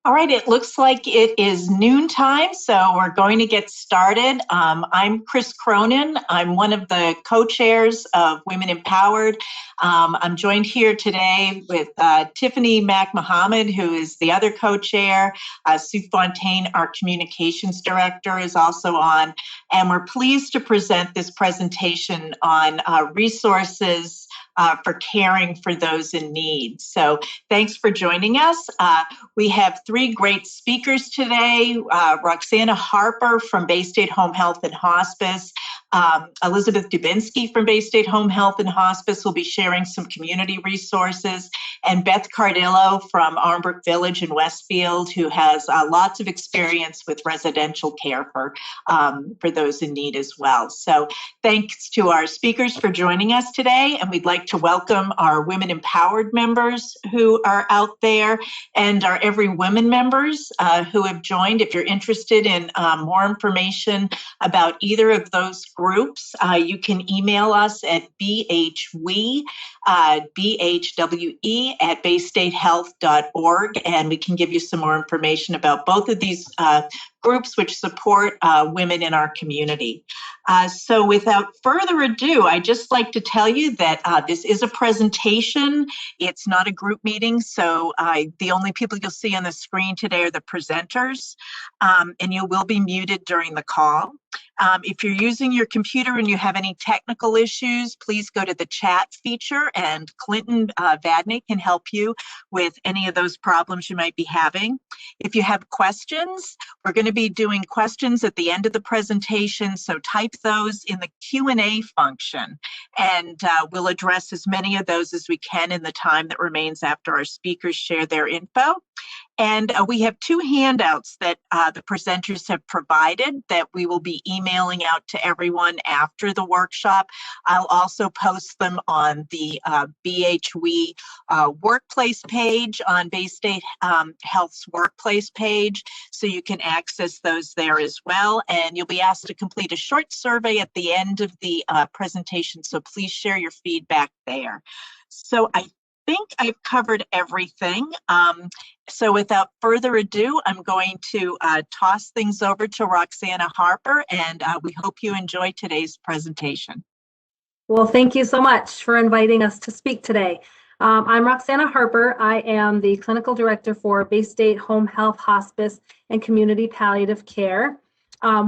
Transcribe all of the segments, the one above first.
All right, it looks like it is noontime, so we're going to get started. I'm Chris Cronin. I'm one of the co-chairs of Women Empowered. I'm joined here today with Tiffany Mack-Mohammed, who is the other co-chair. Sue Fontaine, our communications director, is also on. And we're pleased to present this presentation on resources for caring for those in need. So thanks for joining us. We have three great speakers today. Roxanna Harper from Bay State Home Health and Hospice. Elizabeth Dubinsky from Bay State Home Health and Hospice will be sharing some community resources. And Beth Cardillo from Armbrook Village in Westfield, who has lots of experience with residential care for those in need as well. So thanks to our speakers for joining us today. And we'd like to welcome our Women Empowered members who are out there and our Every Women members who have joined. If you're interested in more information about either of those groups, you can email us at bhwe, BHWE at baystatehealth.org, and we can give you some more information about both of these groups which support women in our community. So without further ado, I'd just like to tell you that this is a presentation. It's not a group meeting, so the only people you'll see on the screen today are the presenters, and you will be muted during the call. If you're using your computer and you have any technical issues, please go to the chat feature and Clinton Vadney can help you with any of those problems you might be having. If you have questions, we're going to be doing questions at the end of the presentation, so type those in the Q&A function, and we'll address as many of those as we can in the time that remains after our speakers share their info. And we have two handouts that the presenters have provided that we will be emailing out to everyone after the workshop. I'll also post them on the BHWE workplace page on Bay State Health's workplace page, so you can access those there as well. And you'll be asked to complete a short survey at the end of the presentation, so please share your feedback there. So I think I've covered everything. So without further ado, I'm going to toss things over to Roxanna Harper, and we hope you enjoy today's presentation. Well, thank you so much for inviting us to speak today. I'm Roxanna Harper. I am the clinical director for Bay State Home Health, Hospice, and Community Palliative Care.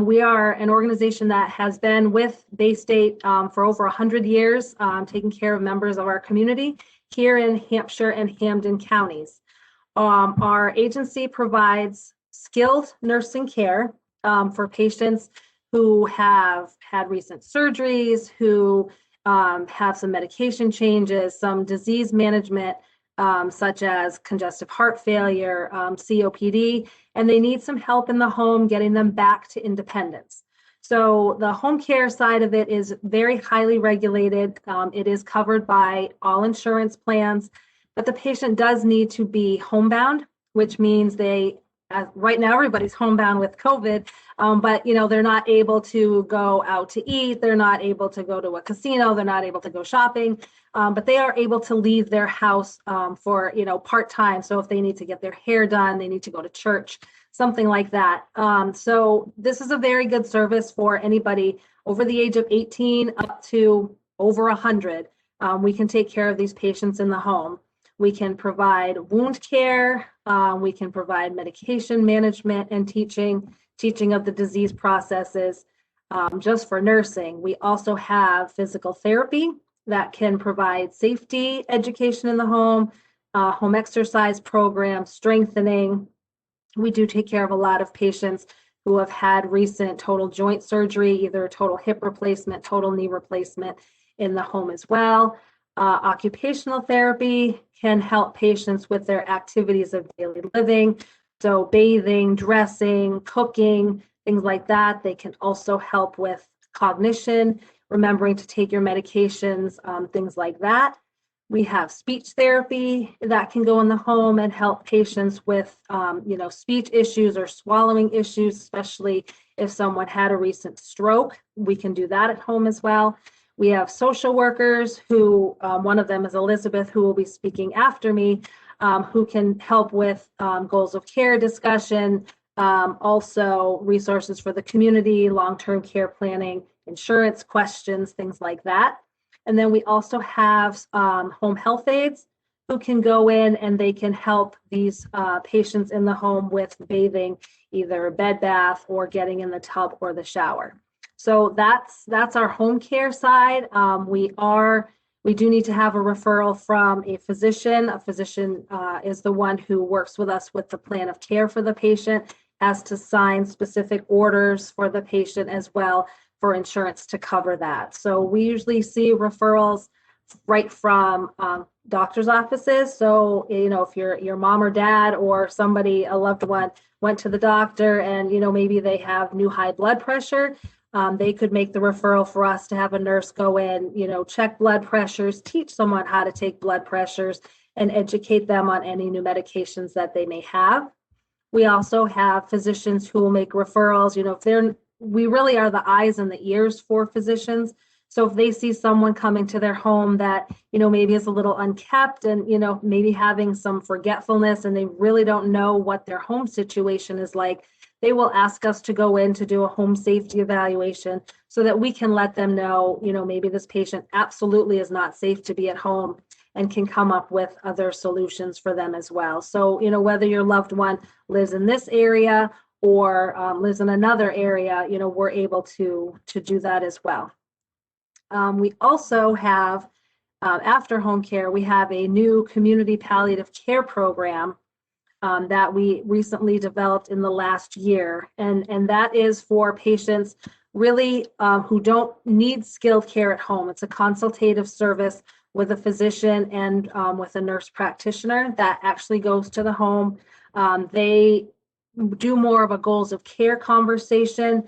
We are an organization that has been with Bay State for over 100 years, taking care of members of our community here in Hampshire and Hampden counties. Our agency provides skilled nursing care for patients who have had recent surgeries, who have some medication changes, some disease management, such as congestive heart failure, COPD, and they need some help in the home getting them back to independence. So the home care side of it is very highly regulated. It is covered by all insurance plans, but the patient does need to be homebound, which means right now everybody's homebound with COVID, but they're not able to go out to eat, they're not able to go to a casino, they're not able to go shopping, but they are able to leave their house for part-time. So if they need to get their hair done, they need to go to church, something like that. So this is a very good service for anybody over the age of 18 up to over 100. We can take care of these patients in the home. We can provide wound care, we can provide medication management and teaching of the disease processes just for nursing. We also have physical therapy that can provide safety education in the home exercise programs, strengthening. We do take care of a lot of patients who have had recent total joint surgery, either total hip replacement, total knee replacement in the home as well. Occupational therapy can help patients with their activities of daily living. So bathing, dressing, cooking, things like that. They can also help with cognition, remembering to take your medications, things like that. We have speech therapy that can go in the home and help patients with, speech issues or swallowing issues, especially if someone had a recent stroke. We can do that at home as well. We have social workers who, one of them is Elizabeth, who will be speaking after me, who can help with goals of care discussion, also resources for the community, long-term care planning, insurance questions, things like that. And then we also have home health aides who can go in and they can help these patients in the home with bathing, either a bed bath or getting in the tub or the shower. So that's our home care side. We do need to have a referral from a physician. A physician is the one who works with us with the plan of care for the patient, has to sign specific orders for the patient as well for insurance to cover that. So we usually see referrals right from doctor's offices. So, if your mom or dad or somebody, a loved one, went to the doctor and, maybe they have new high blood pressure, they could make the referral for us to have a nurse go in, check blood pressures, teach someone how to take blood pressures, and educate them on any new medications that they may have. We also have physicians who will make referrals. We really are the eyes and the ears for physicians. So if they see someone coming to their home that, maybe is a little unkept and, maybe having some forgetfulness and they really don't know what their home situation is like, they will ask us to go in to do a home safety evaluation so that we can let them know, maybe this patient absolutely is not safe to be at home and can come up with other solutions for them as well. So, whether your loved one lives in this area or lives in another area, we're able to do that as well. We also have, after home care, we have a new community palliative care program that we recently developed in the last year. And that is for patients really who don't need skilled care at home. It's a consultative service with a physician and with a nurse practitioner that actually goes to the home. They do more of a goals of care conversation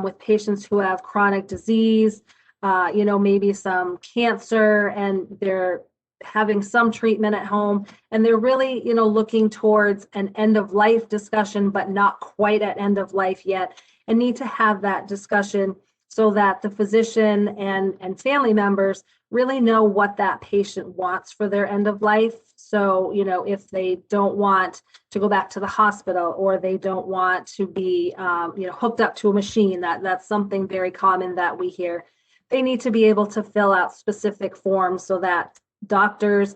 with patients who have chronic disease, maybe some cancer, and they're having some treatment at home, and they're really, looking towards an end of life discussion, but not quite at end of life yet, and need to have that discussion so that the physician and family members really know what that patient wants for their end of life. So, if they don't want to go back to the hospital or they don't want to be, hooked up to a machine, that's something very common that we hear. They need to be able to fill out specific forms so that doctors,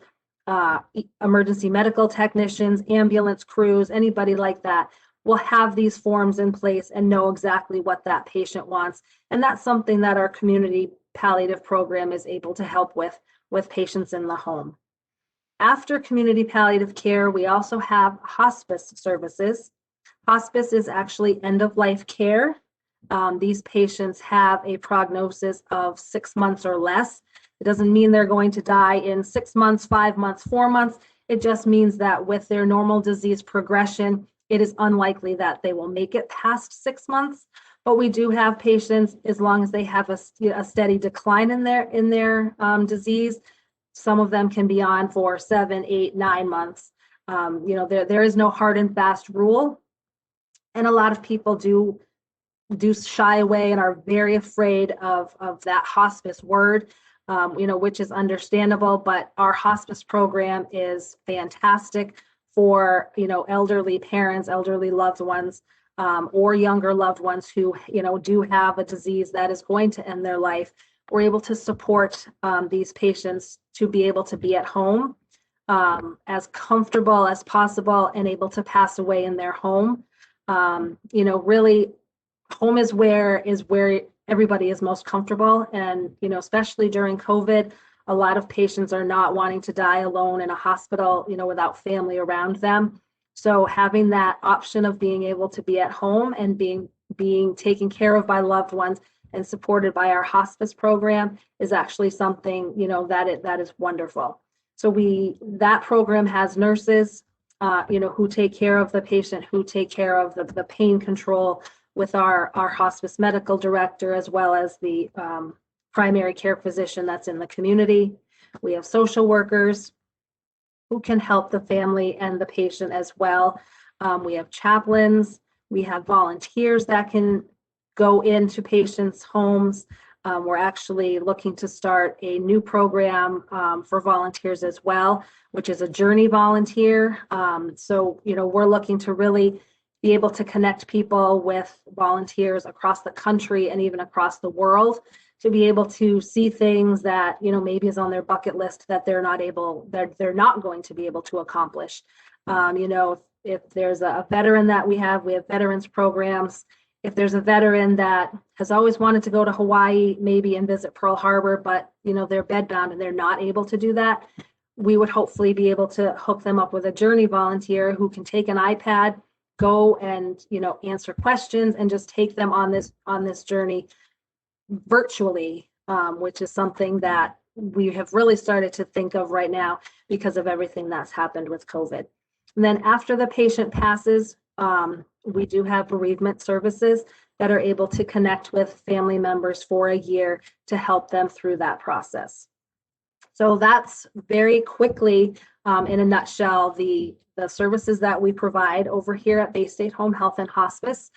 emergency medical technicians, ambulance crews, anybody like that will have these forms in place and know exactly what that patient wants. And that's something that our community palliative program is able to help with patients in the home. After community palliative care, we also have hospice services. Hospice is actually end-of-life care. These patients have a prognosis of 6 months or less. It doesn't mean they're going to die in 6 months, 5 months, 4 months. It just means that with their normal disease progression, it is unlikely that they will make it past 6 months. But we do have patients, as long as they have a steady decline in their disease, some of them can be on for 7, 8, 9 months. There is no hard and fast rule. And a lot of people do shy away and are very afraid of that hospice word, which is understandable, but our hospice program is fantastic for, elderly parents, elderly loved ones, or younger loved ones who, do have a disease that is going to end their life. We're able to support these patients to be able to be at home as comfortable as possible and able to pass away in their home. Really, home is where everybody is most comfortable. And, especially during COVID, a lot of patients are not wanting to die alone in a hospital, without family around them. So having that option of being able to be at home and being taken care of by loved ones and supported by our hospice program is actually something, that is wonderful. So that program has nurses, who take care of the patient, who take care of the pain control with our hospice medical director, as well as the primary care physician that's in the community. We have social workers who can help the family and the patient as well. We have chaplains. We have volunteers that can go into patients' homes. We're actually looking to start a new program for volunteers as well, which is a journey volunteer. So, we're looking to really be able to connect people with volunteers across the country and even across the world to be able to see things that, maybe is on their bucket list that they're not going to be able to accomplish. If there's a veteran that we have veterans programs. If there's a veteran that has always wanted to go to Hawaii, maybe and visit Pearl Harbor, but they're bedbound and they're not able to do that, we would hopefully be able to hook them up with a journey volunteer who can take an iPad, go and answer questions and just take them on this journey virtually, which is something that we have really started to think of right now because of everything that's happened with COVID. And then after the patient passes, we do have bereavement services that are able to connect with family members for a year to help them through that process. So that's very quickly, in a nutshell, the services that we provide over here at Bay State Home Health and Hospice.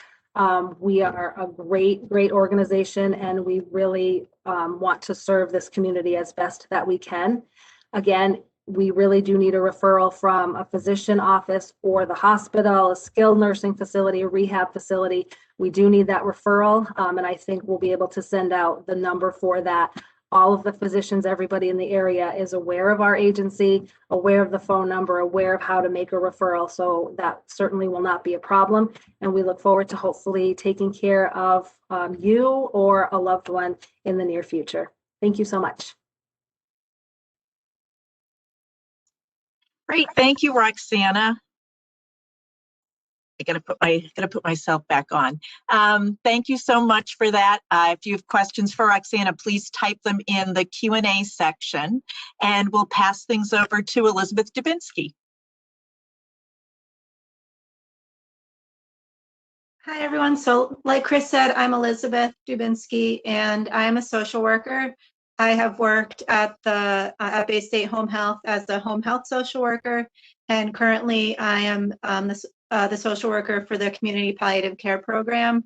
We are a great organization, and we really want to serve this community as best that we can. Again, we really do need a referral from a physician office or the hospital, a skilled nursing facility, a rehab facility. We do need that referral, and I think we'll be able to send out the number for that. All of the physicians, everybody in the area is aware of our agency, aware of the phone number, aware of how to make a referral. So that certainly will not be a problem. And we look forward to hopefully taking care of you or a loved one in the near future. Thank you so much. Great, thank you, Roxanna. I gotta put myself back on. Thank you so much for that. If you have questions for Roxanna, please type them in the Q&A section, and we'll pass things over to Elizabeth Dubinsky. Hi, everyone. So like Chris said, I'm Elizabeth Dubinsky, and I am a social worker. I have worked at Bay State Home Health as the home health social worker, and currently I am the social worker for the community palliative care program.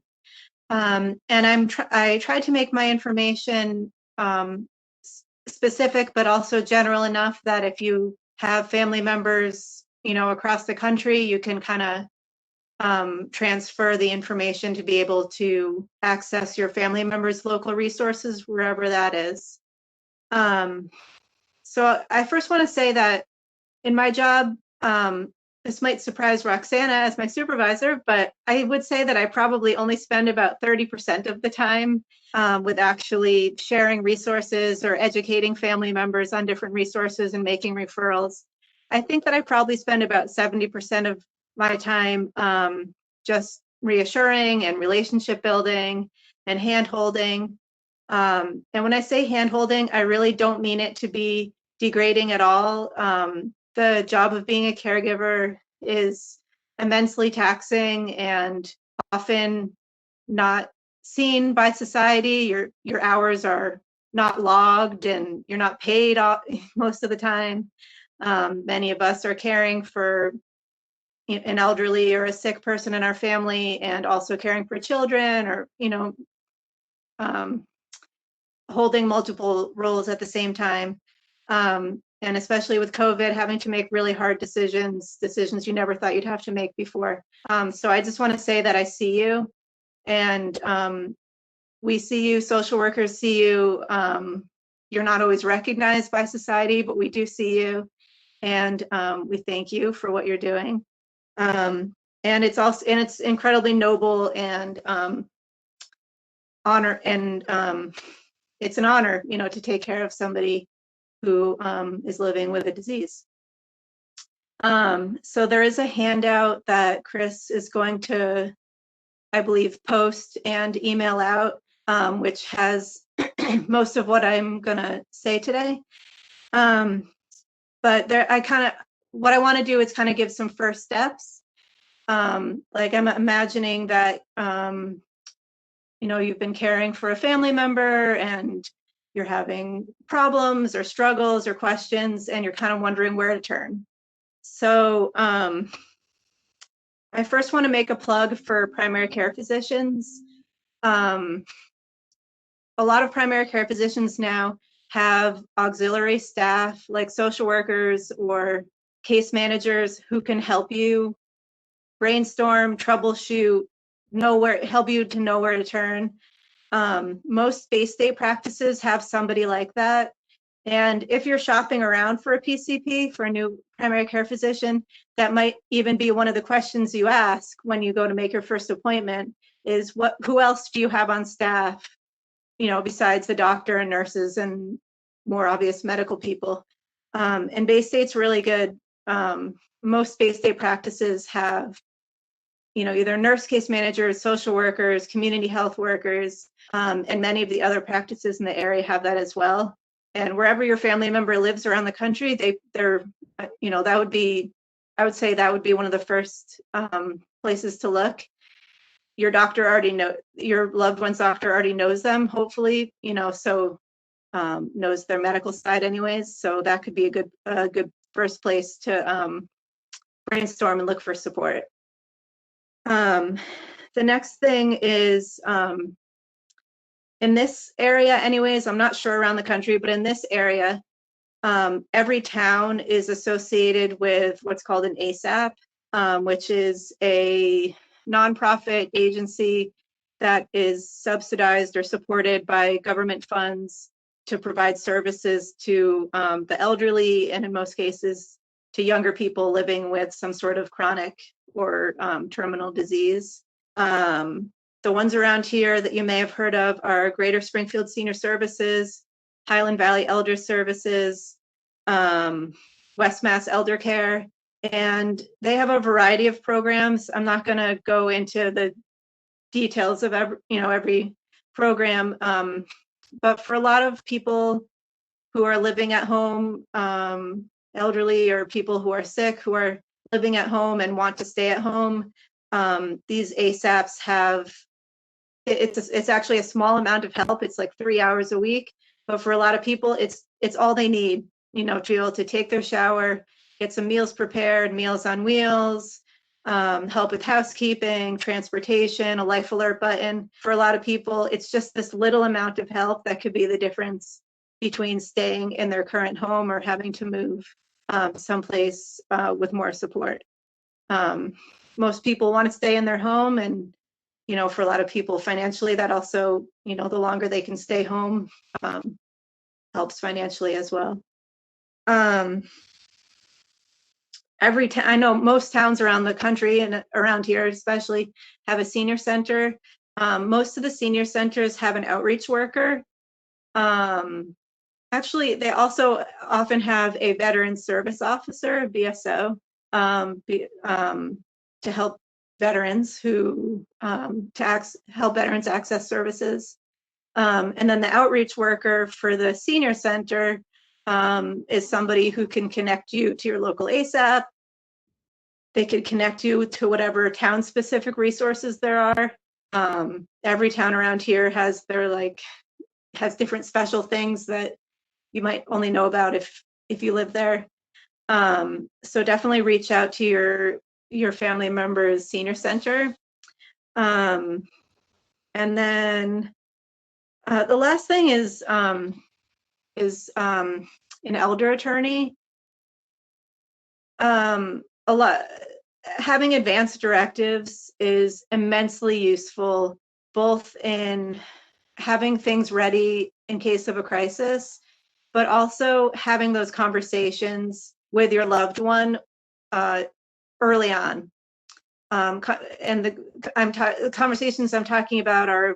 And I tried to make my information specific, but also general enough that if you have family members, across the country, you can kind of transfer the information to be able to access your family members' local resources, wherever that is. So I first want to say that in my job, this might surprise Roxanna as my supervisor, but I would say that I probably only spend about 30% of the time with actually sharing resources or educating family members on different resources and making referrals. I think that I probably spend about 70% of my time just reassuring and relationship building and hand-holding. And when I say hand-holding, I really don't mean it to be degrading at all. The job of being a caregiver is immensely taxing and often not seen by society. Your hours are not logged and you're not paid most of the time. Many of us are caring for an elderly or a sick person in our family, and also caring for children, or holding multiple roles at the same time. And especially with COVID, having to make really hard decisions you never thought you'd have to make before. So I just want to say that I see you, and we see you, social workers see you. You're not always recognized by society, but we do see you, and we thank you for what you're doing. And it's incredibly noble and honor, and it's an honor, to take care of somebody who is living with a disease. So there is a handout that Chris is going to, I believe, post and email out, which has most of what I'm gonna say today. But what I want to do is kind of give some first steps. Like, I'm imagining that you've been caring for a family member and you're having problems or struggles or questions, and you're kind of wondering where to turn. So I first want to make a plug for primary care physicians. a lot of primary care physicians now have auxiliary staff like social workers or case managers who can help you brainstorm, troubleshoot, help you to know where to turn. Most Bay State practices have somebody like that. And if you're shopping around for a PCP, for a new primary care physician, that might even be one of the questions you ask when you go to make your first appointment is who else do you have on staff, besides the doctor and nurses and more obvious medical people. And Bay State's really good. Most Bay State practices have, either nurse case managers, social workers, community health workers, and many of the other practices in the area have that as well. And wherever your family member lives around the country, that would be, I would say that would be one of the first places to look. Your doctor your loved one's doctor already knows them, hopefully, so knows their medical side anyways. So that could be a good first place to brainstorm and look for support. The next thing is, in this area anyways, I'm not sure around the country, but in this area, every town is associated with what's called an ASAP, which is a nonprofit agency that is subsidized or supported by government funds to provide services to the elderly, and in most cases to younger people living with some sort of chronic or terminal disease. The ones around here that you may have heard of are Greater Springfield Senior Services, Highland Valley Elder Services, West Mass Elder Care, and they have a variety of programs. I'm not going to go into the details of every program, but for a lot of people who are living at home, elderly or people who are sick, who are living at home and want to stay at home, these ASAPs have, it's actually a small amount of help. It's like 3 hours a week, but for a lot of people, it's all they need, to be able to take their shower, get some meals prepared, Meals on Wheels, help with housekeeping, transportation, a life alert button. For a lot of people, it's just this little amount of help that could be the difference between staying in their current home or having to move someplace with more support. Most people want to stay in their home, and for a lot of people financially, that also, the longer they can stay home helps financially as well. I know most towns around the country and around here especially have a senior center. Most of the senior centers have an outreach worker. Actually, they also often have a veteran service officer, a VSO, to help veterans help veterans access services. And then the outreach worker for the senior center is somebody who can connect you to your local ASAP. They could connect you to whatever town-specific resources there are. Every town around here has different special things that you might only know about if you live there. So definitely reach out to your family member's senior center. And then the last thing is an elder attorney. Having advanced directives is immensely useful, both in having things ready in case of a crisis, but also having those conversations with your loved one early on. And the conversations I'm talking about are,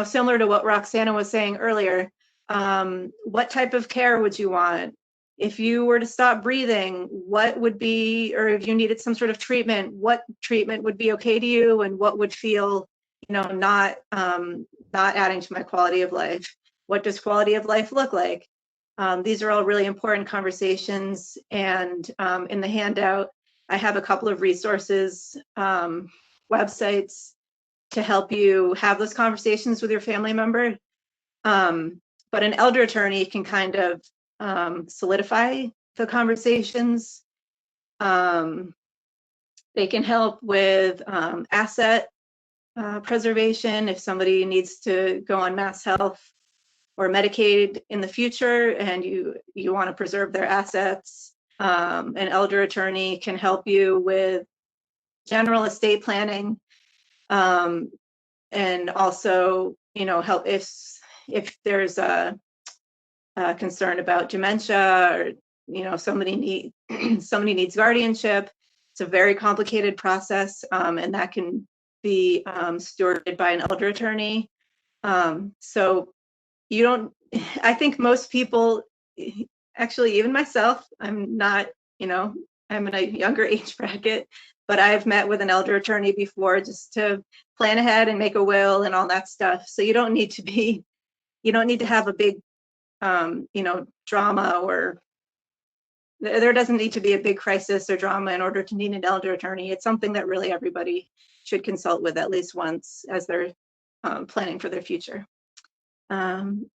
similar to what Roxanna was saying earlier. What type of care would you want? If you were to stop breathing, what would be, or if you needed some sort of treatment, what treatment would be okay to you, and what would feel, not adding to my quality of life? What does quality of life look like? These are all really important conversations, and in the handout, I have a couple of resources, websites to help you have those conversations with your family member. But an elder attorney can kind of solidify the conversations. They can help with asset preservation if somebody needs to go on mass health or Medicaid in the future and you want to preserve their assets, an elder attorney can help you with general estate planning, and also, help if there's a concern about dementia, or somebody needs guardianship. It's a very complicated process, and that can be stewarded by an elder attorney. So you don't. I think most people, actually, even myself, I'm not. I'm in a younger age bracket, but I've met with an elder attorney before just to plan ahead and make a will and all that stuff. So you don't need to have a big drama, or there doesn't need to be a big crisis or drama in order to need an elder attorney. It's something that really everybody should consult with at least once as they're planning for their future. And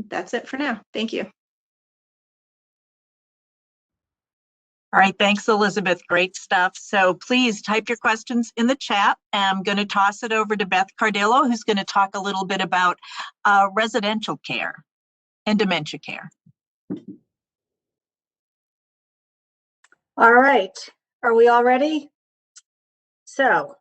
that's it for now. Thank you. All right, thanks, Elizabeth. Great stuff. So please type your questions in the chat. I'm going to toss it over to Beth Cardillo, who's going to talk a little bit about residential care and dementia care. All right, are we all ready? So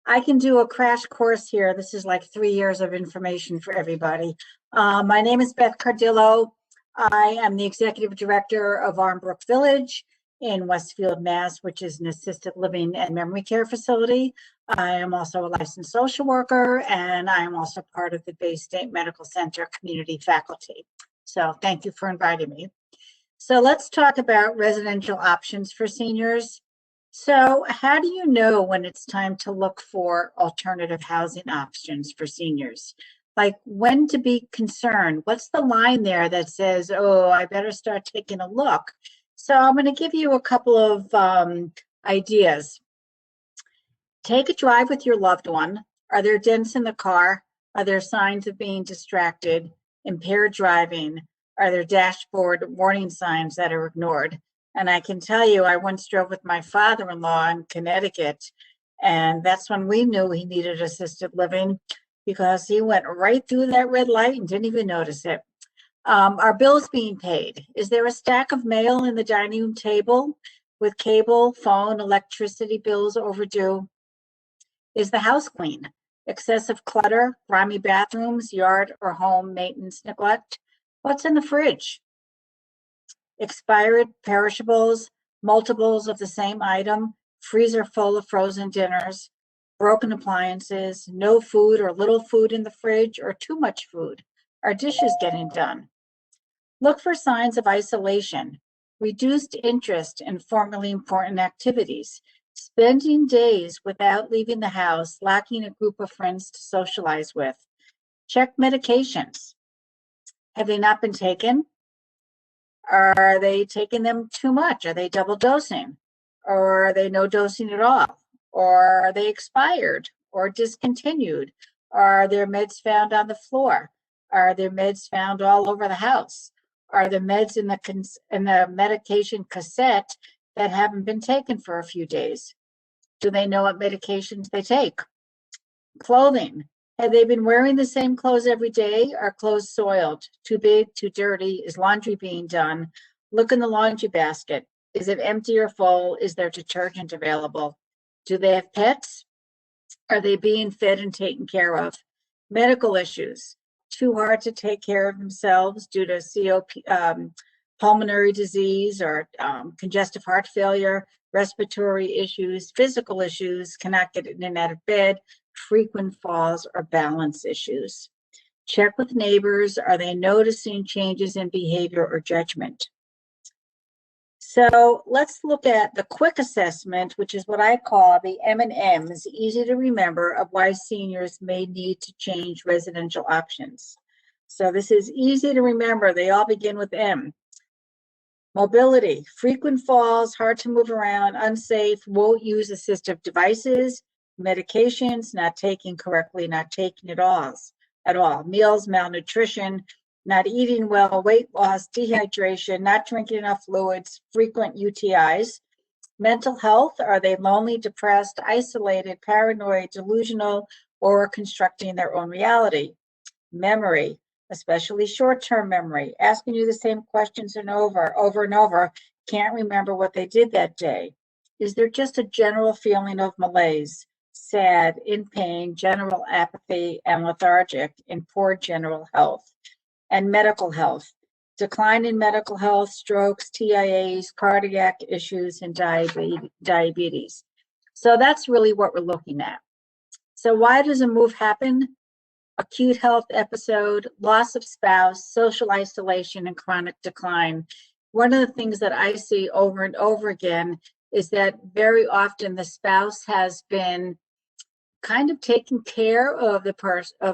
I can do a crash course here. This is like 3 years of information for everybody. My name is Beth Cardillo. I am the executive director of Armbrook Village in Westfield, Mass, which is an assisted living and memory care facility. I am also a licensed social worker, and I am also part of the Bay State Medical Center community faculty. So thank you for inviting me. So let's talk about residential options for seniors. So how do you know when it's time to look for alternative housing options for seniors? Like when to be concerned? What's the line there that says, oh, I better start taking a look? So I'm going to give you a couple of ideas. Take a drive with your loved one. Are there dents in the car? Are there signs of being distracted, impaired driving? Are there dashboard warning signs that are ignored? And I can tell you, I once drove with my father-in-law in Connecticut, and that's when we knew he needed assisted living, because he went right through that red light and didn't even notice it. Are bills being paid? Is there a stack of mail in the dining room table with cable, phone, electricity bills overdue? Is the house clean? Excessive clutter, grimy bathrooms, yard or home maintenance neglect? What's in the fridge? Expired perishables, multiples of the same item, freezer full of frozen dinners, broken appliances, no food or little food in the fridge, or too much food? Are dishes getting done? Look for signs of isolation, reduced interest in formerly important activities, spending days without leaving the house, lacking a group of friends to socialize with. Check medications. Have they not been taken? Are they taking them too much? Are they double dosing? Or are they no dosing at all? Or are they expired or discontinued? Are their meds found on the floor? Are their meds found all over the house? Are the meds in the medication cassette that haven't been taken for a few days? Do they know what medications they take? Clothing. Have they been wearing the same clothes every day? Are clothes soiled? Too big, too dirty? Is laundry being done? Look in the laundry basket. Is it empty or full? Is there detergent available? Do they have pets? Are they being fed and taken care of? Medical issues. Too hard to take care of themselves due to pulmonary disease or congestive heart failure, respiratory issues, physical issues, cannot get in and out of bed, frequent falls, or balance issues. Check with neighbors. Are they noticing changes in behavior or judgment? So let's look at the quick assessment, which is what I call the M&Ms, easy to remember, of why seniors may need to change residential options. So this is easy to remember. They all begin with M. Mobility, frequent falls, hard to move around, unsafe, won't use assistive devices, medications, not taking correctly, not taking it all at all, meals, malnutrition, not eating well, weight loss, dehydration, not drinking enough fluids, frequent UTIs. Mental health, are they lonely, depressed, isolated, paranoid, delusional, or constructing their own reality? Memory, especially short-term memory, asking you the same questions over and over, can't remember what they did that day. Is there just a general feeling of malaise, sad, in pain, general apathy, and lethargic, in poor general health? And medical health, decline in medical health, strokes, TIAs, cardiac issues, and diabetes. So that's really what we're looking at. So why does a move happen? Acute health episode, loss of spouse, social isolation, and chronic decline. One of the things that I see over and over again is that very often the spouse has been kind of taking care of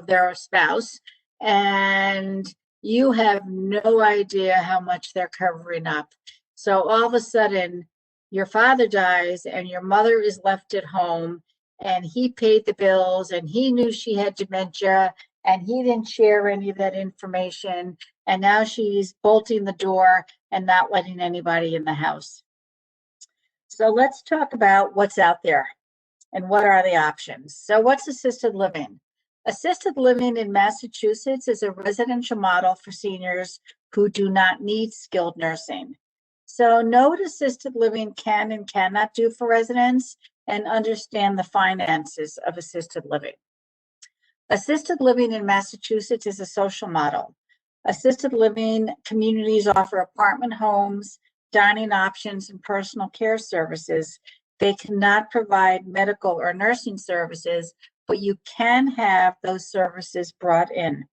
their spouse, and you have no idea how much they're covering up. So all of a sudden, your father dies and your mother is left at home, and he paid the bills, and he knew she had dementia, and he didn't share any of that information. And now she's bolting the door and not letting anybody in the house. So let's talk about what's out there and what are the options. So what's assisted living? Assisted living in Massachusetts is a residential model for seniors who do not need skilled nursing. So know what assisted living can and cannot do for residents, and understand the finances of assisted living. Assisted living in Massachusetts is a social model. Assisted living communities offer apartment homes, dining options, and personal care services. They cannot provide medical or nursing services, but you can have those services brought in.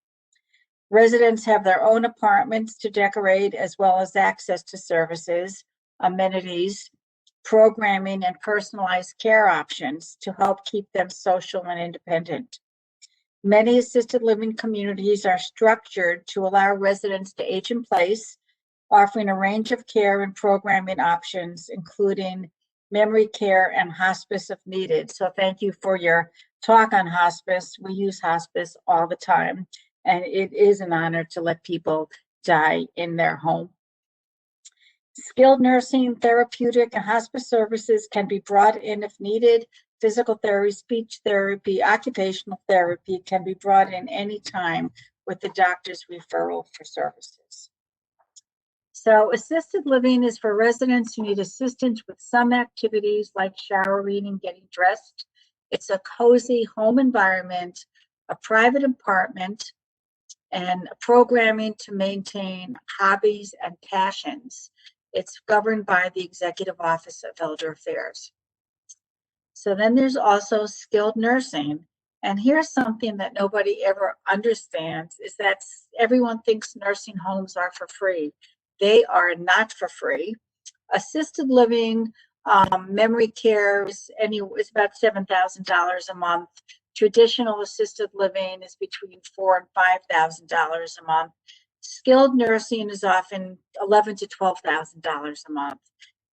Residents have their own apartments to decorate, as well as access to services, amenities, programming, and personalized care options to help keep them social and independent. Many assisted living communities are structured to allow residents to age in place, offering a range of care and programming options, including memory care and hospice if needed. So thank you for your talk on hospice. We use hospice all the time, and it is an honor to let people die in their home. Skilled nursing, therapeutic, and hospice services can be brought in if needed. Physical therapy, speech therapy, occupational therapy can be brought in anytime with the doctor's referral for services. So assisted living is for residents who need assistance with some activities like showering and getting dressed. It's a cozy home environment, a private apartment, and programming to maintain hobbies and passions. It's governed by the Executive Office of Elder Affairs. So then there's also skilled nursing. And here's something that nobody ever understands, is that everyone thinks nursing homes are for free. They are not for free. Assisted living, memory care is about $7,000 a month. Traditional assisted living is between $4,000 and $5,000 a month. Skilled nursing is often $11,000 to $12,000 a month,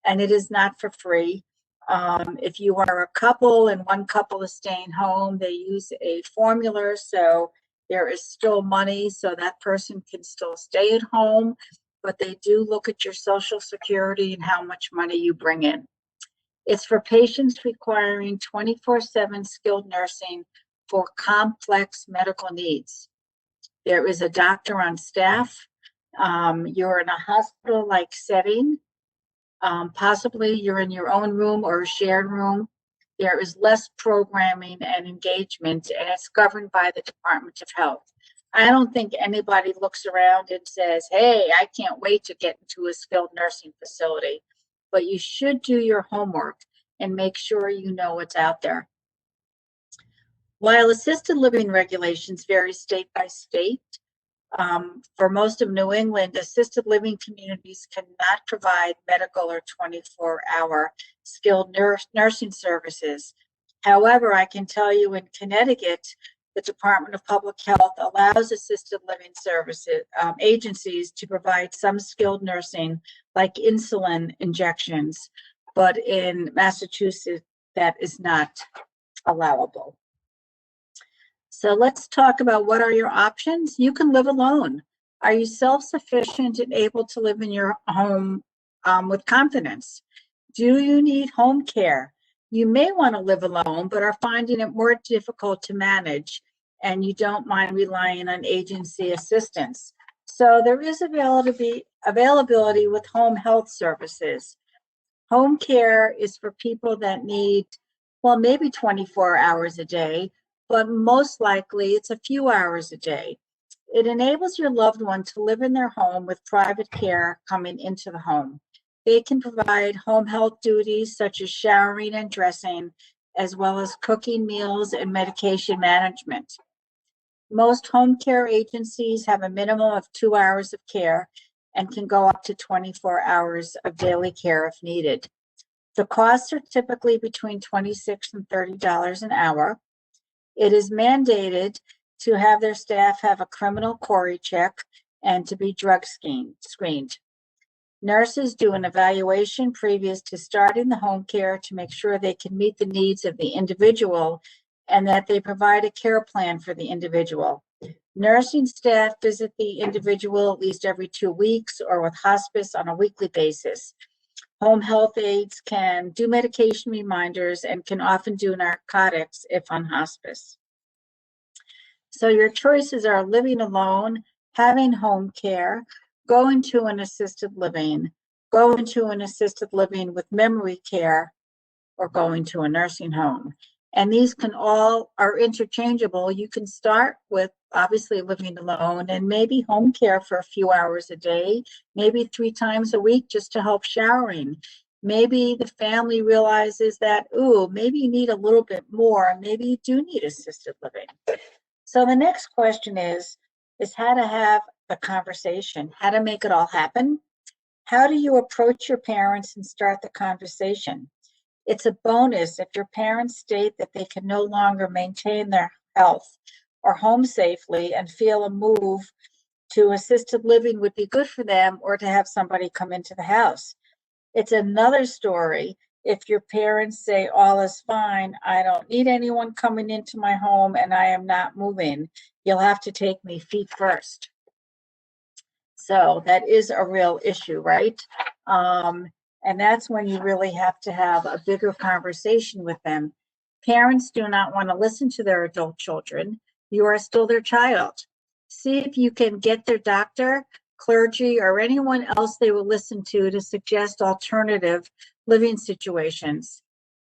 and it is not for free. If you are a couple and one couple is staying home, they use a formula, so there is still money, so that person can still stay at home, but they do look at your Social Security and how much money you bring in. It's for patients requiring 24/7 skilled nursing for complex medical needs. There is a doctor on staff. You're in a hospital-like setting. Possibly you're in your own room or a shared room. There is less programming and engagement, and it's governed by the Department of Health. I don't think anybody looks around and says, hey, I can't wait to get into a skilled nursing facility. But you should do your homework and make sure you know what's out there. While assisted living regulations vary state by state, for most of New England, assisted living communities cannot provide medical or 24-hour skilled nursing services. However, I can tell you in Connecticut, the Department of Public Health allows assisted living services agencies to provide some skilled nursing, like insulin injections, but in Massachusetts, that is not allowable. So let's talk about what are your options. You can live alone. Are you self-sufficient and able to live in your home with confidence? Do you need home care? You may want to live alone, but are finding it more difficult to manage. and you don't mind relying on agency assistance. So there is availability with home health services. Home care is for people that need, well, maybe 24 hours a day, but most likely it's a few hours a day. It enables your loved one to live in their home with private care coming into the home. They can provide home health duties such as showering and dressing, as well as cooking meals and medication management. Most home care agencies have a minimum of 2 hours of care and can go up to 24 hours of daily care if needed. The costs are typically between $26 and $30 an hour. It is mandated to have their staff have a criminal query check and to be drug screened. Nurses do an evaluation previous to starting the home care to make sure they can meet the needs of the individual and that they provide a care plan for the individual. Nursing staff visit the individual at least every 2 weeks or with hospice on a weekly basis. Home health aides can do medication reminders and can often do narcotics if on hospice. So your choices are living alone, having home care, going to an assisted living, going to an assisted living with memory care, or going to a nursing home. And these can all are interchangeable. You can start with obviously living alone and maybe home care for a few hours a day, maybe 3 times a week just to help showering. Maybe the family realizes that, ooh, maybe you need a little bit more. Maybe you do need assisted living. So the next question is how to have a conversation, how to make it all happen. How do you approach your parents and start the conversation? It's a bonus if your parents state that they can no longer maintain their health or home safely and feel a move to assisted living would be good for them or to have somebody come into the house. It's another story if your parents say all is fine, I don't need anyone coming into my home and I am not moving. You'll have to take me feet first. So that is a real issue, right? And that's when you really have to have a bigger conversation with them. Parents do not want to listen to their adult children. You are still their child. See if you can get their doctor, clergy, or anyone else they will listen to suggest alternative living situations.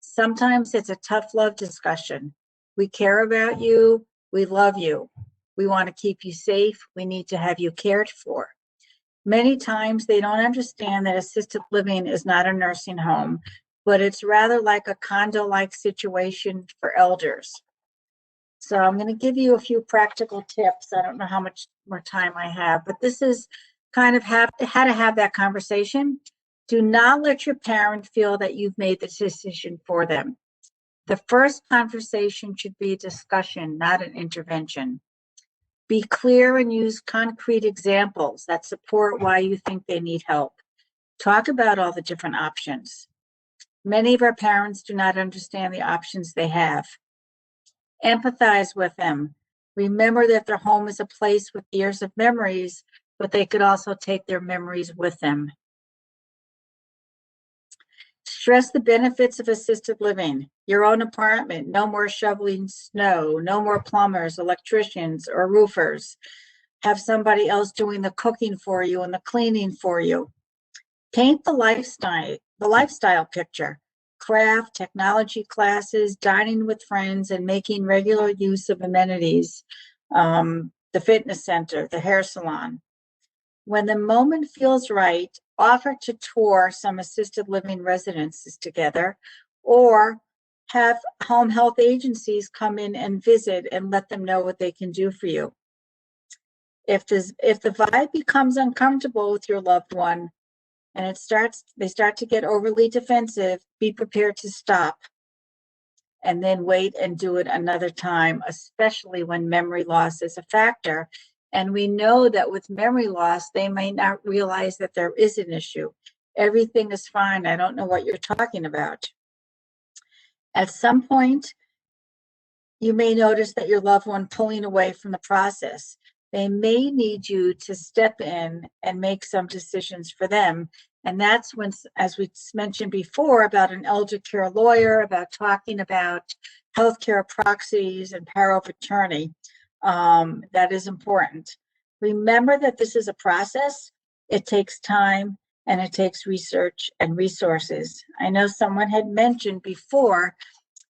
Sometimes it's a tough love discussion. We care about you. We love you. We want to keep you safe. We need to have you cared for. Many times they don't understand that assisted living is not a nursing home, but it's rather like a condo-like situation for elders. So I'm going to give you a few practical tips. I don't know how much more time I have, but this is kind of how to have that conversation. Do not let your parent feel that you've made the decision for them. The first conversation should be a discussion, not an intervention. Be clear and use concrete examples that support why you think they need help. Talk about all the different options. Many of our parents do not understand the options they have. Empathize with them. Remember that their home is a place with years of memories, but they could also take their memories with them. Stress the benefits of assisted living. Your own apartment, no more shoveling snow, no more plumbers, electricians, or roofers. Have somebody else doing the cooking for you and the cleaning for you. Paint the lifestyle picture. Craft, technology classes, dining with friends, and making regular use of amenities. The fitness center, the hair salon. When the moment feels right, offer to tour some assisted living residences together, or have home health agencies come in and visit and let them know what they can do for you. If the vibe becomes uncomfortable with your loved one and they start to get overly defensive, be prepared to stop and then wait and do it another time, especially when memory loss is a factor. And we know that with memory loss, they may not realize that there is an issue. Everything is fine. I don't know what you're talking about. At some point, you may notice that your loved one pulling away from the process. They may need you to step in and make some decisions for them. And that's when, as we mentioned before, about an elder care lawyer, about talking about healthcare proxies and power of attorney. That is important. Remember that this is a process. It takes time and it takes research and resources. I know someone had mentioned before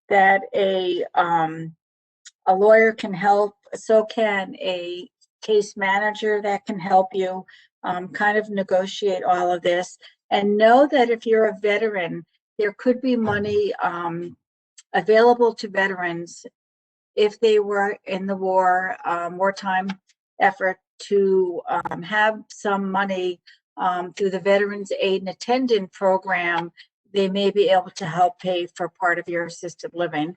that a lawyer can help, so can a case manager that can help you kind of negotiate all of this. And know that if you're a veteran, there could be money available to veterans if they were in the wartime effort, to have some money through the Veterans Aid and Attendant Program. They may be able to help pay for part of your assisted living.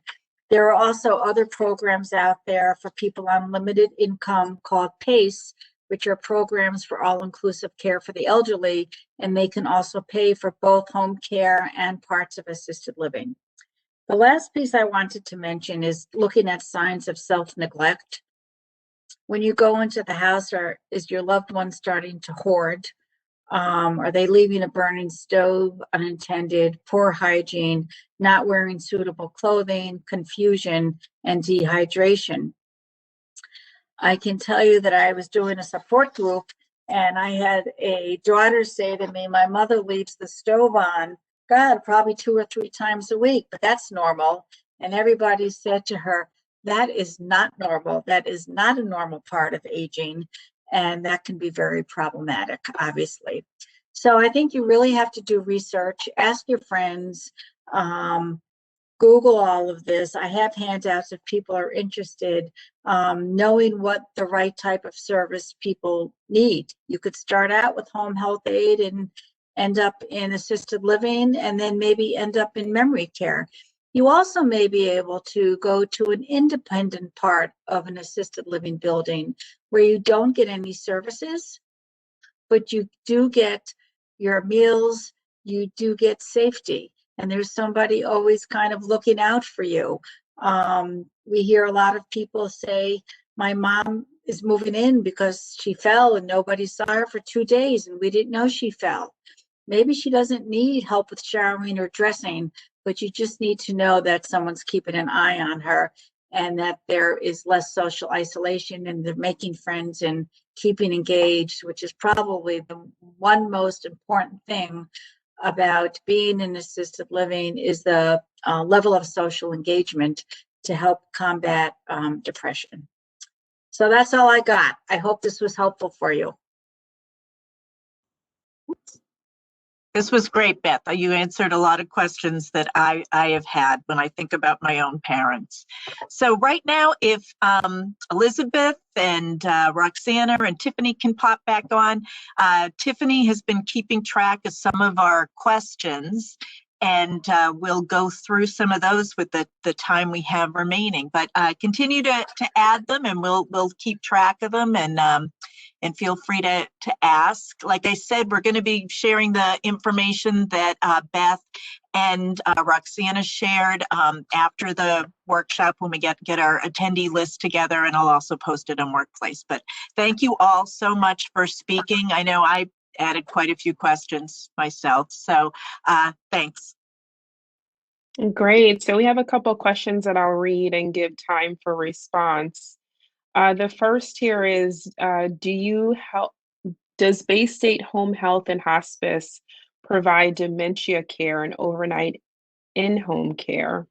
There are also other programs out there for people on limited income called PACE, which are programs for all-inclusive care for the elderly, and they can also pay for both home care and parts of assisted living. The last piece I wanted to mention is looking at signs of self-neglect. When you go into the house, or is your loved one starting to hoard? Are they leaving a burning stove unattended, poor hygiene, not wearing suitable clothing, confusion, and dehydration? I can tell you that I was doing a support group and I had a daughter say to me, my mother leaves the stove on, God, probably 2 or 3 times a week, but that's normal. And everybody said to her, that is not normal. That is not a normal part of aging. And that can be very problematic, obviously. So I think you really have to do research, ask your friends, Google all of this. I have handouts if people are interested, knowing what the right type of service people need. You could start out with home health aid and end up in assisted living, and then maybe end up in memory care. You also may be able to go to an independent part of an assisted living building where you don't get any services, but you do get your meals, you do get safety, and there's somebody always kind of looking out for you. We hear a lot of people say, my mom is moving in because she fell and nobody saw her for 2 days and we didn't know she fell. Maybe she doesn't need help with showering or dressing, but you just need to know that someone's keeping an eye on her and that there is less social isolation and they're making friends and keeping engaged, which is probably the one most important thing about being in assisted living, is the level of social engagement to help combat depression. So that's all I got. I hope this was helpful for you. This was great, Beth. You answered a lot of questions that I have had when I think about my own parents. So right now, if Elizabeth and Roxanna and Tiffany can pop back on. Tiffany has been keeping track of some of our questions, and we'll go through some of those with the time we have remaining. But continue to add them, and we'll keep track of them, and feel free to ask. Like I said, we're going to be sharing the information that Beth and Roxanna shared after the workshop when we get our attendee list together, and I'll also post it on Workplace. But thank you all so much for speaking. I know I added quite a few questions myself, so thanks. Great. So we have a couple of questions that I'll read and give time for response. The first here is, does Bay State Home Health and Hospice provide dementia care and overnight in-home care?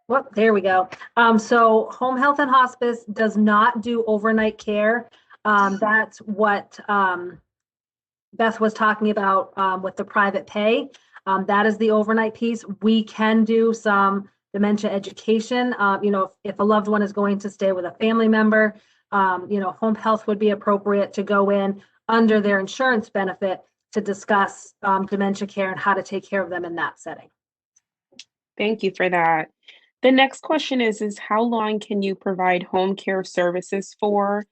Well, there we go. So Home Health and Hospice does not do overnight care. That's what Beth was talking about with the private pay. That is the overnight piece. We can do some dementia education. If a loved one is going to stay with a family member, home health would be appropriate to go in under their insurance benefit to discuss dementia care and how to take care of them in that setting. Thank you for that. The next question is how long can you provide home care services for?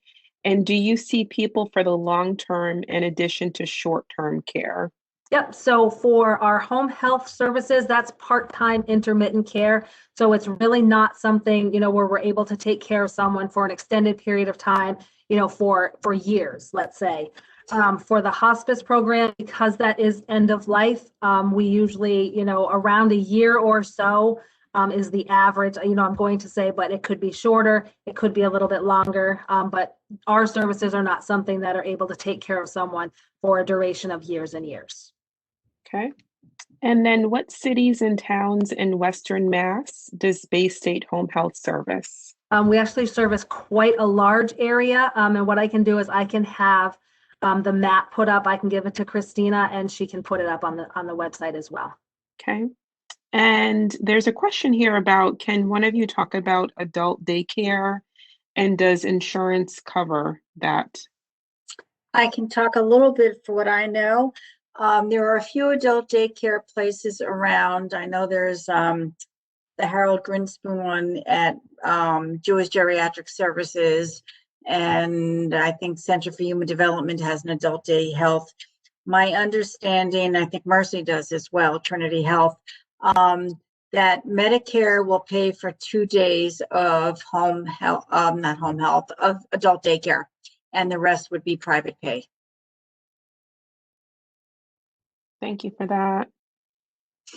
And do you see people for the long term in addition to short-term care? Yep. So for our home health services, that's part-time intermittent care. So it's really not something, where we're able to take care of someone for an extended period of time, for years, let's say. For the hospice program, because that is end of life, we usually, around a year or so is the average, I'm going to say, but it could be shorter, it could be a little bit longer. But our services are not something that are able to take care of someone for a duration of years and years. Okay. And then what cities and towns in Western Mass does Bay State Home Health service? We actually service quite a large area. And what I can do is I can have the map put up. I can give it to Christina and she can put it up on the website as well. Okay. And there's a question here about, can one of you talk about adult daycare and does insurance cover that? I can talk a little bit for what I know. There are a few adult daycare places around. I know there's the Harold Grinspoon one at Jewish Geriatric Services, and I think Center for Human Development has an adult day health. My understanding, I think Mercy does as well, Trinity Health, that Medicare will pay for 2 days of home health, not home health, of adult daycare, and the rest would be private pay. Thank you for that.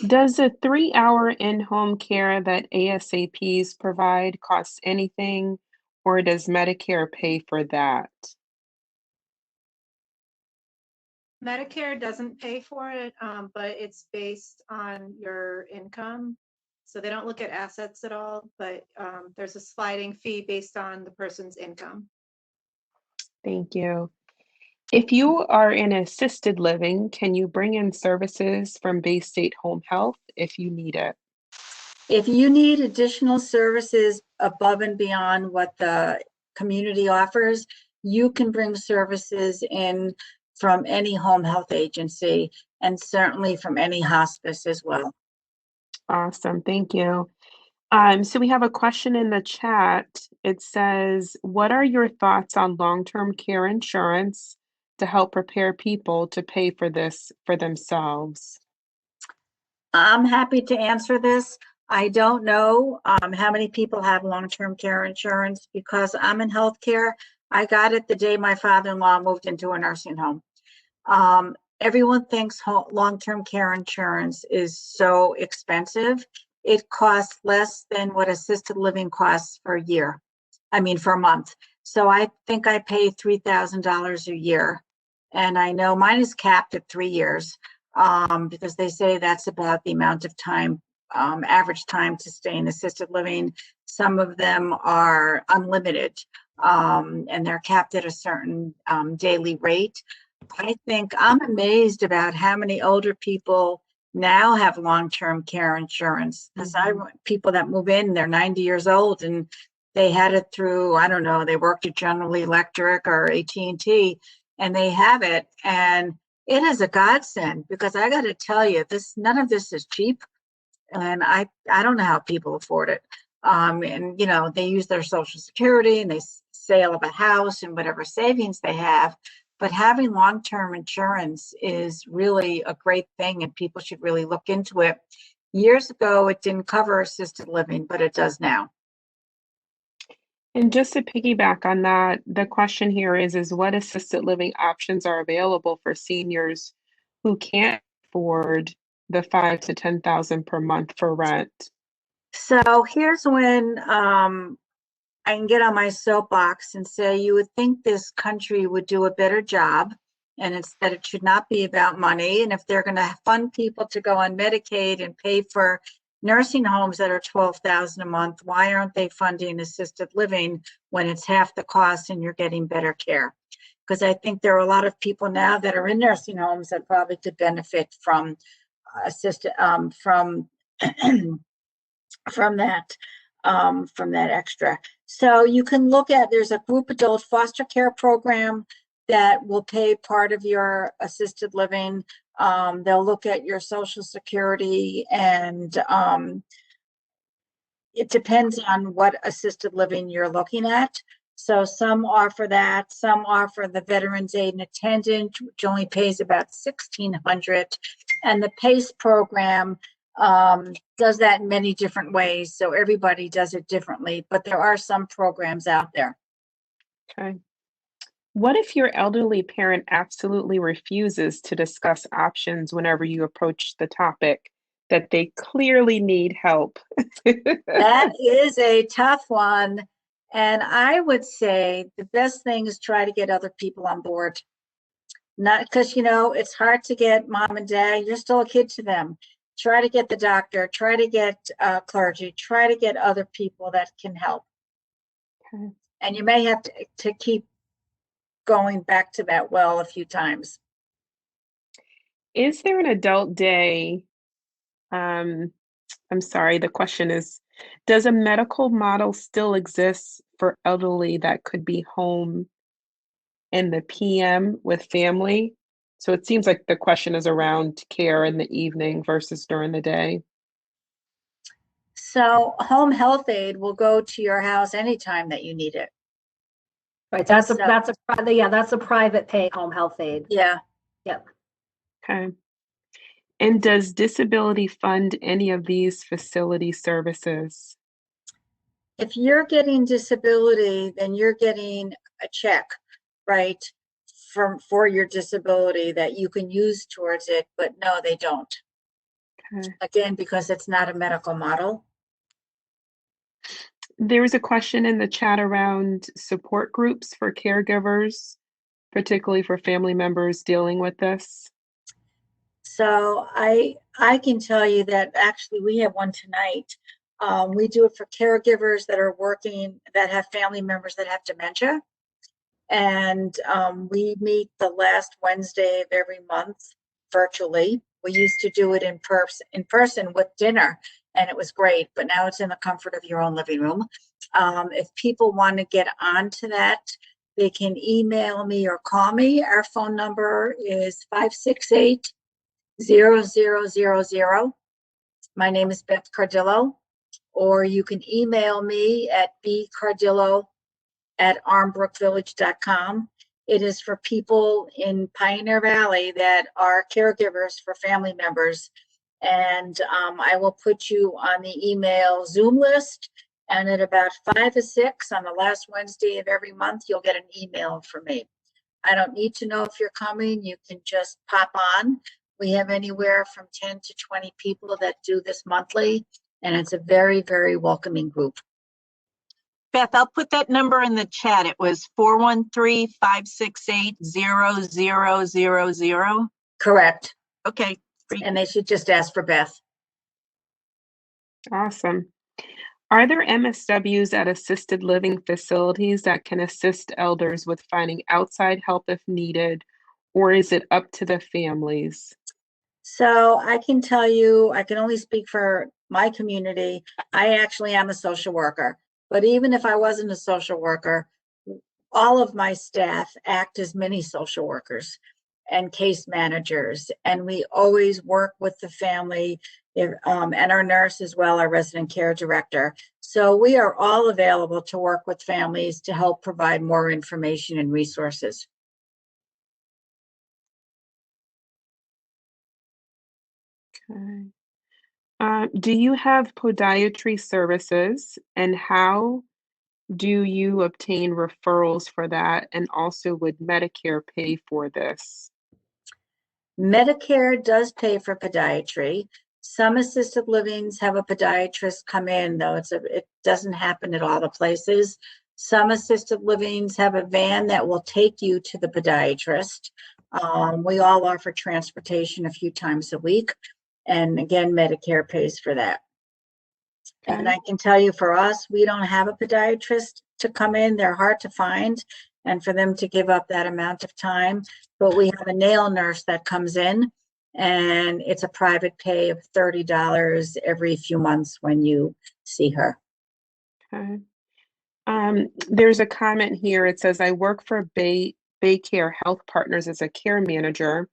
Does a 3-hour in-home care that ASAPs provide cost anything, or does Medicare pay for that? Medicare doesn't pay for it, but it's based on your income. So they don't look at assets at all, but there's a sliding fee based on the person's income. Thank you. If you are in assisted living, can you bring in services from Bay State Home Health if you need it? If you need additional services above and beyond what the community offers, you can bring services in from any home health agency and certainly from any hospice as well. Awesome, thank you. So we have a question in the chat. It says, what are your thoughts on long-term care insurance to help prepare people to pay for this for themselves? I'm happy to answer this. I don't know how many people have long-term care insurance because I'm in healthcare. I got it the day my father-in-law moved into a nursing home. Everyone thinks long-term care insurance is so expensive. It costs less than what assisted living costs for a month. So I think I pay $3,000 a year. And I know mine is capped at 3 years because they say that's about the amount of time, average time to stay in assisted living. Some of them are unlimited and they're capped at a certain daily rate. I think I'm amazed about how many older people now have long-term care insurance because people that move in, they're 90 years old and they had it through, I don't know, they worked at General Electric or AT&T and they have it. And it is a godsend because I got to tell you, none of this is cheap. And I don't know how people afford it. And, they use their Social Security and they sale of a house and whatever savings they have. But having long-term insurance is really a great thing and people should really look into it. Years ago, it didn't cover assisted living, but it does now. And just to piggyback on that, the question here is what assisted living options are available for seniors who can't afford the $5,000 to $10,000 per month for rent? So here's when I can get on my soapbox and say you would think this country would do a better job and it's that it should not be about money. And if they're going to fund people to go on Medicaid and pay for nursing homes that are $12,000 a month, why aren't they funding assisted living when it's half the cost and you're getting better care? Because I think there are a lot of people now that are in nursing homes that probably could benefit from from that extra. So you can look at, there's a group adult foster care program that will pay part of your assisted living. They'll look at your Social Security and it depends on what assisted living you're looking at. So some offer that, some offer the Veterans Aid and Attendant, which only pays about $1,600. And the PACE program does that in many different ways. So everybody does it differently, but there are some programs out there. Okay. What if your elderly parent absolutely refuses to discuss options whenever you approach the topic that they clearly need help? That is a tough one. And I would say the best thing is try to get other people on board. Not because, it's hard to get mom and dad, you're still a kid to them. Try to get the doctor, try to get clergy, try to get other people that can help. Okay. And you may have to keep going back to that well a few times. Is there an adult day? I'm sorry, the question is, does a medical model still exist for elderly that could be home in the PM with family? So it seems like the question is around care in the evening versus during the day. So home health aid will go to your house anytime that you need it. Right, that's a private pay home health aid. Yeah. Yep. Okay. And does disability fund any of these facility services? If you're getting disability, then you're getting a check, right, for your disability that you can use towards it, but no, they don't. Okay. Again, because it's not a medical model. There's a question in the chat around support groups for caregivers, particularly for family members dealing with this. So I can tell you that actually we have one tonight. We do it for caregivers that are working, that have family members that have dementia. And we meet the last Wednesday of every month virtually. We used to do it in person with dinner, and it was great, but now it's in the comfort of your own living room. If people want to get onto that, they can email me or call me. Our phone number is 568-0000. My name is Beth Cardillo, or you can email me at bcardillo@armbrookvillage.com. It is for people in Pioneer Valley that are caregivers for family members. And I will put you on the email Zoom list. And at about 5 or 6 on the last Wednesday of every month, you'll get an email from me. I don't need to know if you're coming. You can just pop on. We have anywhere from 10 to 20 people that do this monthly. And it's a very, very welcoming group. Beth, I'll put that number in the chat. It was 413-568-0000. Correct. Okay. And they should just ask for Beth. Awesome. Are there MSWs at assisted living facilities that can assist elders with finding outside help if needed, or is it up to the families? So I can tell you, I can only speak for my community. I actually am a social worker, but even if I wasn't a social worker, all of my staff act as mini social workers and case managers, and we always work with the family and our nurse as well, our resident care director. So we are all available to work with families to help provide more information and resources. Okay. Do you have podiatry services, and how do you obtain referrals for that? And also, would Medicare pay for this? Medicare does pay for podiatry. Some assisted livings have a podiatrist come in, though it doesn't happen at all the places. Some assisted livings have a van that will take you to the podiatrist. We all offer transportation a few times a week. And again, Medicare pays for that. Okay. And I can tell you for us, we don't have a podiatrist to come in. They're hard to find, and for them to give up that amount of time. But we have a nail nurse that comes in, and it's a private pay of $30 every few months when you see her. Okay. There's a comment here. It says, I work for Baycare Health Partners as a care manager.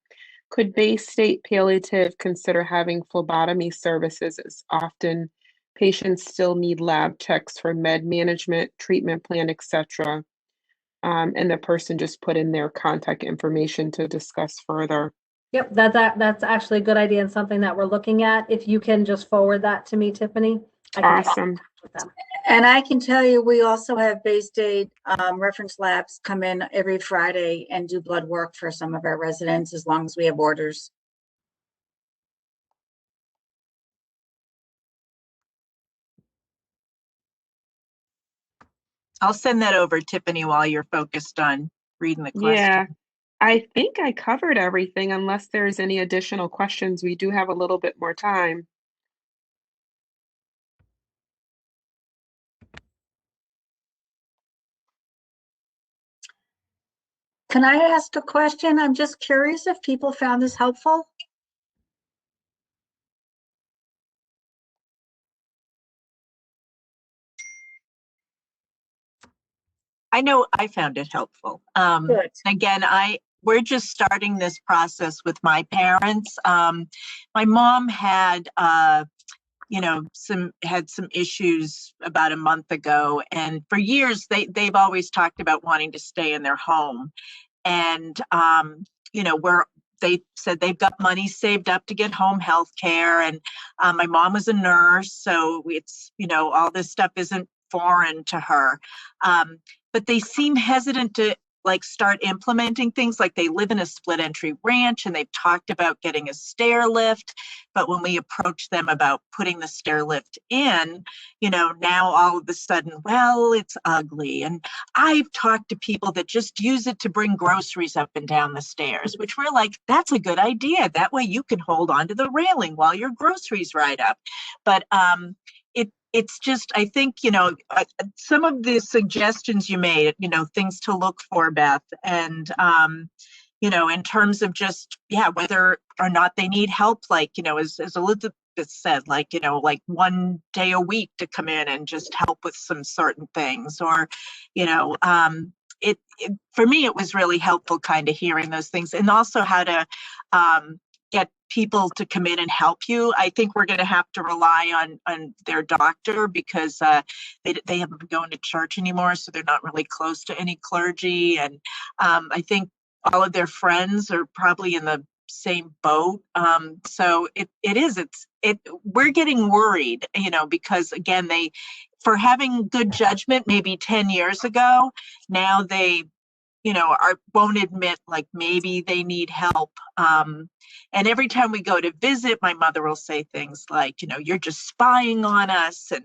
Could Bay State Palliative consider having phlebotomy services, as often patients still need lab checks for med management, treatment plan, etc.? And the person just put in their contact information to discuss further. Yep, that's actually a good idea and something that we're looking at. If you can just forward that to me, Tiffany. Awesome. With them. And I can tell you, we also have Bay State reference labs come in every Friday and do blood work for some of our residents as long as we have orders. I'll send that over, Tiffany, while you're focused on reading the question. Yeah, I think I covered everything unless there's any additional questions. We do have a little bit more time. Can I ask a question? I'm just curious if people found this helpful. I know I found it helpful. Good. Again, we're just starting this process with my parents. My mom had, some issues about a month ago, and for years they've always talked about wanting to stay in their home. And they said they've got money saved up to get home health care. And my mom was a nurse, so it's, all this stuff isn't foreign to her. But they seem hesitant to start implementing things. Like, they live in a split entry ranch and they've talked about getting a stair lift. But when we approach them about putting the stair lift in, now all of a sudden, well, it's ugly. And I've talked to people that just use it to bring groceries up and down the stairs, which we're like, that's a good idea. That way you can hold onto the railing while your groceries ride up. But it's just, I think, some of the suggestions you made, things to look for, Beth, and, in terms of just, whether or not they need help, as Elizabeth said, like 1 day a week to come in and just help with some certain things, or, for me, it was really helpful kind of hearing those things, and also how to get people to come in and help you. I think we're going to have to rely on their doctor, because they haven't been going to church anymore, so they're not really close to any clergy. And I think all of their friends are probably in the same boat. So we're getting worried, because again, for having good judgment maybe 10 years ago, now they won't admit maybe they need help. And every time we go to visit, my mother will say things like, you're just spying on us. And,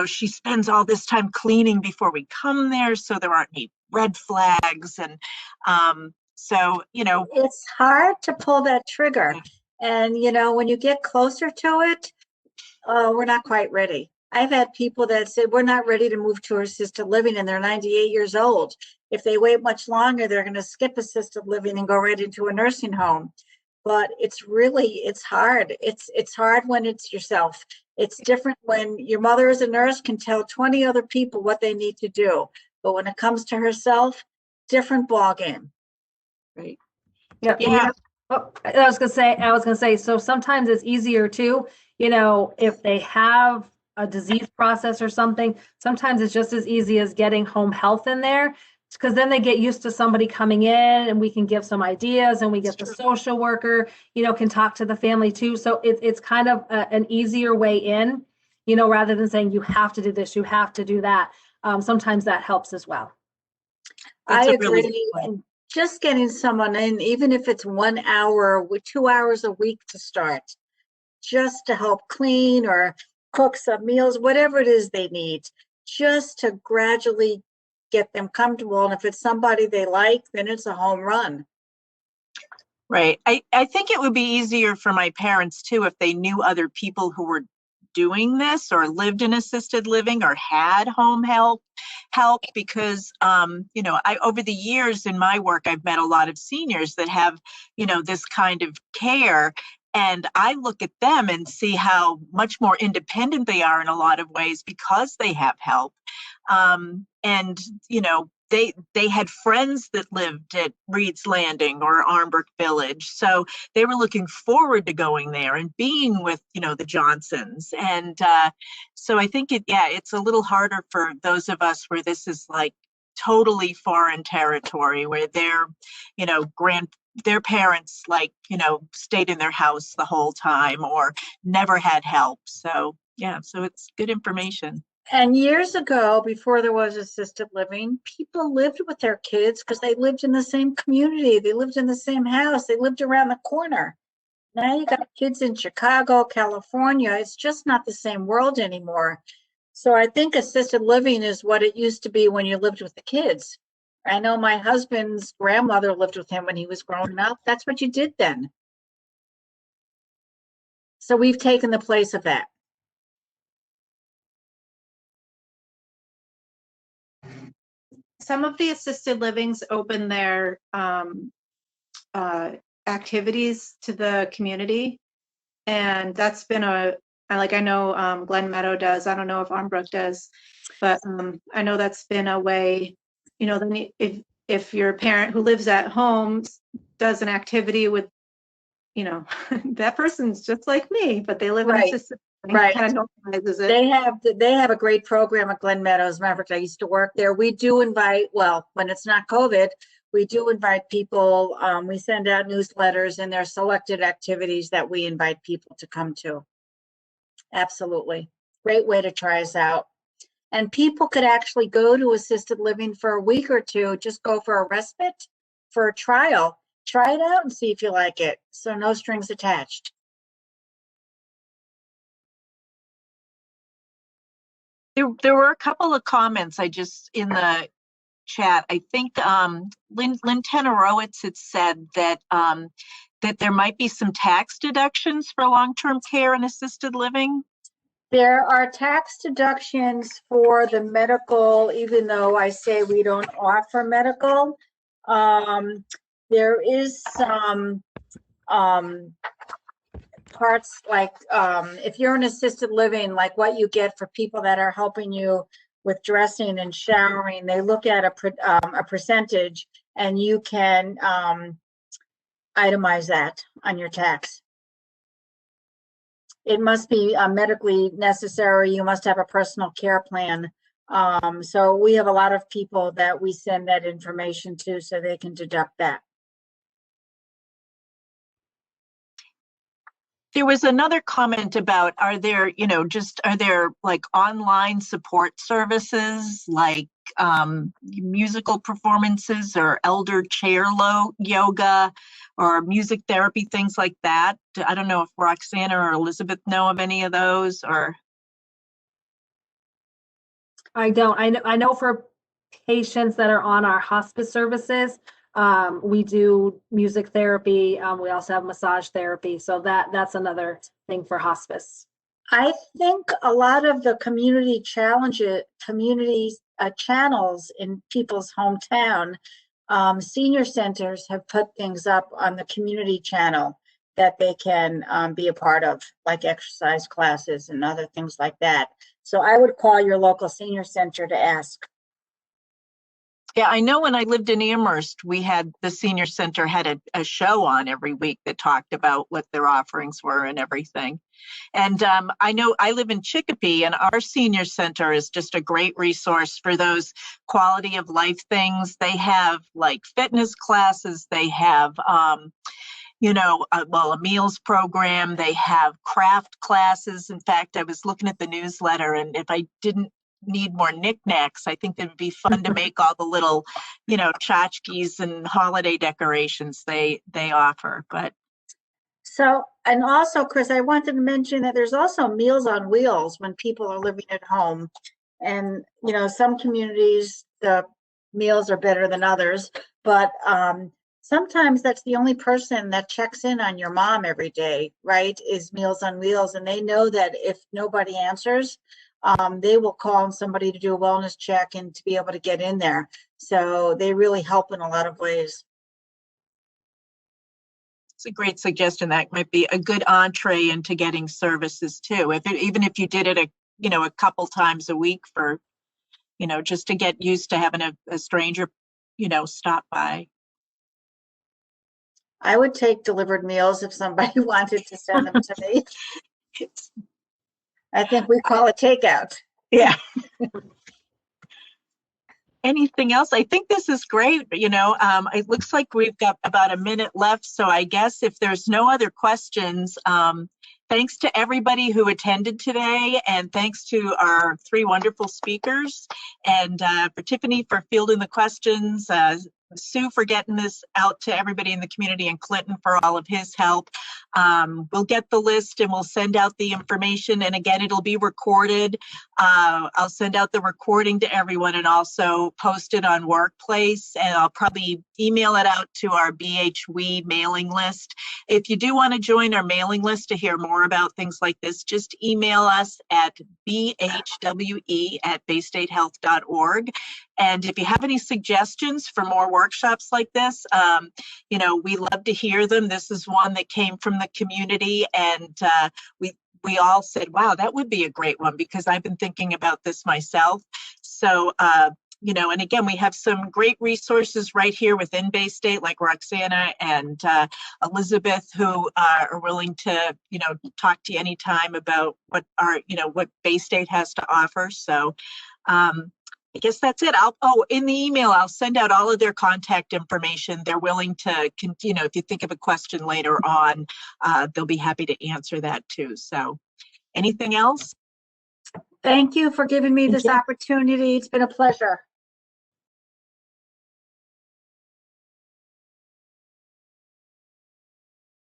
she spends all this time cleaning before we come there, so there aren't any red flags. And it's hard to pull that trigger. And, when you get closer to it, we're not quite ready. I've had people that said, we're not ready to move to assisted living, and they're 98 years old. If they wait much longer, they're going to skip assisted living and go right into a nursing home. But it's hard. It's hard when it's yourself. It's different when your mother is a nurse, can tell 20 other people what they need to do. But when it comes to herself, different ballgame. Right. Yeah. I was gonna say, so sometimes it's easier too, if they have a disease process or something, sometimes it's just as easy as getting home health in there, because then they get used to somebody coming in and we can give some ideas, and we get the social worker, can talk to the family too. So it's kind of an easier way in, rather than saying you have to do this, you have to do that. Sometimes that helps as well. I agree. And just getting someone in, even if it's 1 hour with 2 hours a week to start, just to help clean or cook some meals, whatever it is they need, just to gradually get them comfortable. And if it's somebody they like, then it's a home run. Right. I think it would be easier for my parents too if they knew other people who were doing this, or lived in assisted living, or had home help, because over the years in my work, I've met a lot of seniors that have this kind of care, and I look at them and see how much more independent they are in a lot of ways because they have help. And they had friends that lived at Reed's Landing or Armbrook Village, so they were looking forward to going there and being with the Johnsons. And so I think it's a little harder for those of us where this is totally foreign territory, where their parents stayed in their house the whole time or never had help. So so it's good information. And years ago, before there was assisted living, people lived with their kids because they lived in the same community. They lived in the same house. They lived around the corner. Now you got kids in Chicago, California. It's just not the same world anymore. So I think assisted living is what it used to be when you lived with the kids. I know my husband's grandmother lived with him when he was growing up. That's what you did then. So we've taken the place of that. Some of the assisted livings open their activities to the community, and that's been I know Glen Meadow does. I don't know if Armbrook does, but I know that's been a way. You know, then if your parent who lives at home does an activity with, you know, that person's just like me, but they live in assisted living, Right. kind of normalizes it. They have a great program at Glen Meadow. As a matter of fact, I used to work there. We do invite, well, when it's not COVID, we do invite people. We send out newsletters, and there are selected activities that we invite people to come to. Absolutely. Great way to try us out. And people could actually go to assisted living for a week or two, just go for a respite, for a trial. Try it out and see if you like it. So no strings attached. There were a couple of comments I just in the chat. I think Lynn Tenorowitz had said that that there might be some tax deductions for long-term care and assisted living. There are tax deductions for the medical, even though I say we don't offer medical. There is some parts like if you're in assisted living, like what you get for people that are helping you with dressing and showering, they look at a percentage, and you can itemize that on your tax. It must be medically necessary. You must have a personal care plan. So we have a lot of people that we send that information to so they can deduct that. There was another comment about, are there like online support services like musical performances or elder chair yoga or music therapy, things like that? I don't know if Roxanna or Elizabeth know of any of those, or. I don't. I know for patients that are on our hospice services, we do music therapy. We also have massage therapy. So that's another thing for hospice. I think a lot of the community channels in people's hometown, senior centers have put things up on the community channel that they can be a part of, like exercise classes and other things like that. So I would call your local senior center to ask. Yeah, I know when I lived in Amherst, we had the senior center had a show on every week that talked about what their offerings were and everything. And I know I live in Chicopee, and our senior center is just a great resource for those quality of life things. They have like fitness classes. They have, a meals program. They have craft classes. In fact, I was looking at the newsletter, and if I didn't need more knickknacks, I think it would be fun to make all the little, tchotchkes and holiday decorations they offer. But so, and also, Chris, I wanted to mention that there's also Meals on Wheels when people are living at home. And, some communities, the meals are better than others, but sometimes that's the only person that checks in on your mom every day, right, is Meals on Wheels. And they know that if nobody answers, they will call somebody to do a wellness check and to be able to get in there. So they really help in a lot of ways. it's a great suggestion. That might be a good entree into getting services too. Even if you did it a couple times a week for, just to get used to having a stranger, stop by. I would take delivered meals if somebody wanted to send them to me. I think we call it takeout. Yeah. Anything else? I think this is great. It looks like we've got about a minute left. So I guess if there's no other questions, Thanks to everybody who attended today, and thanks to our 3 wonderful speakers, and for Tiffany for fielding the questions, Sue for getting this out to everybody in the community, and Clinton for all of his help. We'll get the list and we'll send out the information, and again, it'll be recorded. I'll send out the recording to everyone and also post it on Workplace, and I'll probably email it out to our BHW mailing list. If you do want to join our mailing list to hear more about things like this, just email us at bhwe@baystatehealth.org. And if you have any suggestions for more workshops like this, you know, we love to hear them. This is one that came from the community, and we all said, wow, that would be a great one, because I've been thinking about this myself. So, you know, and again, we have some great resources right here within Bay State, like Roxanna and Elizabeth, who are willing to, you know, talk to you anytime about what what Bay State has to offer. So, I guess that's it. In the email, I'll send out all of their contact information. They're willing to, you know, if you think of a question later on, they'll be happy to answer that too. So, anything else? Thank you for giving me this opportunity. It's been a pleasure.